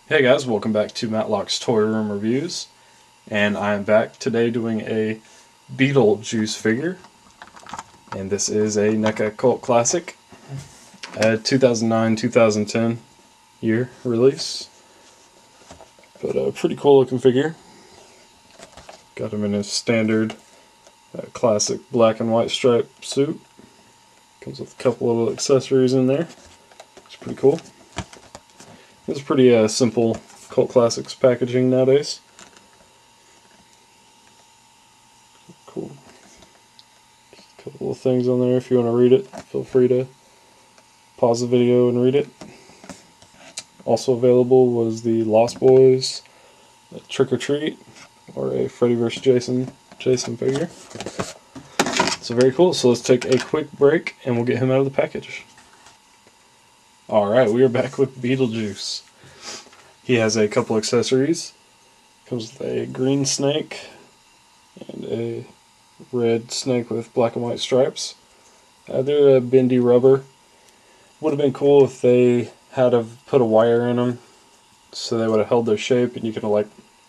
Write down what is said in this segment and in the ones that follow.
Hey guys, welcome back to Matlock's Toy Room Reviews, and I am back today doing a Beetlejuice figure, and this is a NECA Cult Classic, 2009-2010 year release, but a pretty cool looking figure. Got him in his standard classic black and white striped suit. Comes with a couple little accessories in there. It's pretty cool. It's pretty simple Cult Classics packaging nowadays. Cool. Just a couple of things on there. If you want to read it, feel free to pause the video and read it. Also available was the Lost Boys Trick or Treat, or a Freddy vs. Jason figure. So very cool. So let's take a quick break and we'll get him out of the package. Alright, we are back with Beetlejuice. He has a couple accessories. Comes with a green snake and a red snake with black and white stripes. They're a bendy rubber. Would have been cool if they had have put a wire in them so they would have held their shape and you could have like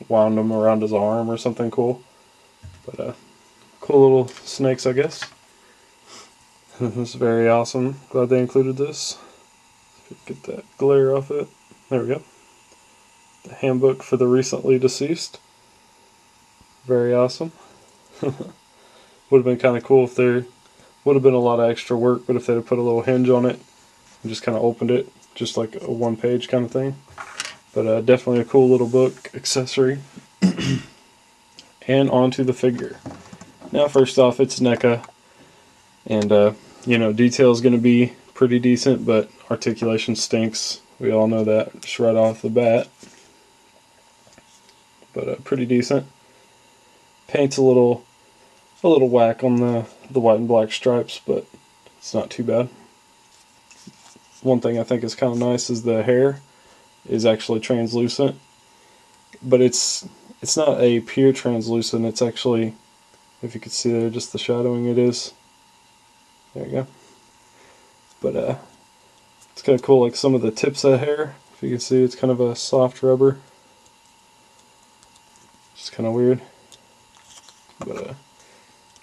wound them around his arm or something cool. But cool little snakes, I guess. This is very awesome. Glad they included this. Get that glare off it. There we go. The handbook for the recently deceased. Very awesome. Would have been kind of cool if there would have been a lot of extra work, but if they'd have put a little hinge on it and just kind of opened it, just like a one-page kind of thing. But definitely a cool little book accessory. And onto the figure. Now, first off, it's NECA, and you know, detail is going to be pretty decent, but articulation stinks. We all know that just right off the bat. But pretty decent. Paint's a little whack on the white and black stripes, but it's not too bad. One thing I think is kind of nice is the hair is actually translucent, but it's not a pure translucent. It's actually, if you could see there, just the shadowing it is. There you go. But it's kind of cool, like some of the tips of the hair, if you can see, it's kind of a soft rubber. It's kind of weird. But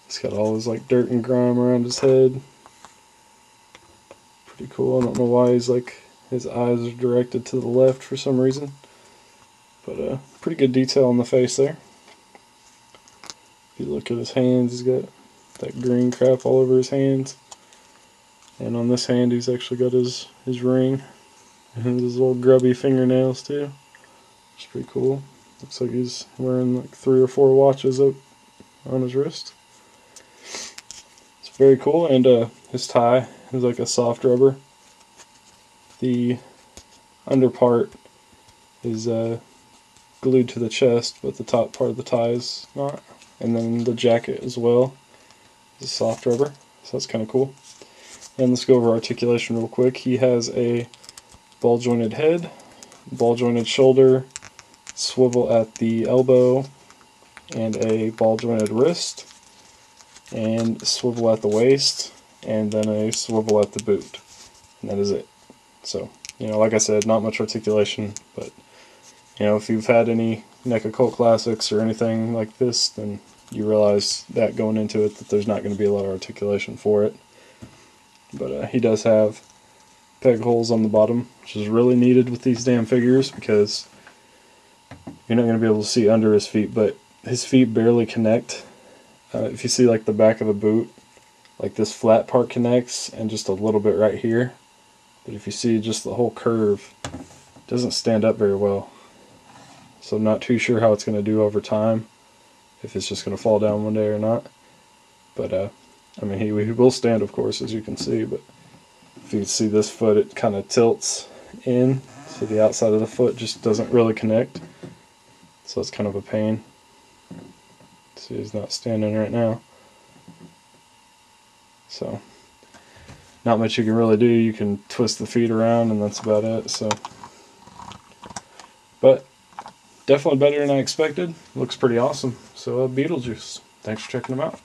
it's got all his like dirt and grime around his head. Pretty cool. I don't know why he's like, his eyes are directed to the left for some reason. But pretty good detail on the face there. If you look at his hands, he's got that green crap all over his hands. And on this hand, he's actually got his ring and his little grubby fingernails too. It's pretty cool. Looks like he's wearing like 3 or 4 watches up on his wrist. It's very cool, and his tie is like a soft rubber. The under part is glued to the chest, but the top part of the tie is not. And then the jacket as well is a soft rubber, so that's kind of cool. And let's go over articulation real quick. He has a ball jointed head, ball jointed shoulder, swivel at the elbow, and a ball jointed wrist, and swivel at the waist, and then a swivel at the boot. And that is it. So, you know, like I said, not much articulation, but you know, if you've had any NECA Cult Classics or anything like this, then you realize that going into it that there's not going to be a lot of articulation for it. But he does have peg holes on the bottom, which is really needed with these damn figures because you're not going to be able to see under his feet, but his feet barely connect. If you see like the back of a boot, like this flat part connects and just a little bit right here. But if you see just the whole curve, it doesn't stand up very well. So I'm not too sure how it's going to do over time, if it's just going to fall down one day or not. But I mean, he will stand, of course, as you can see, but if you can see this foot, it kind of tilts in, so the outside of the foot just doesn't really connect. So it's kind of a pain. See, he's not standing right now. So, not much you can really do. You can twist the feet around, and that's about it. So, but definitely better than I expected. Looks pretty awesome. So, Beetlejuice. Thanks for checking him out.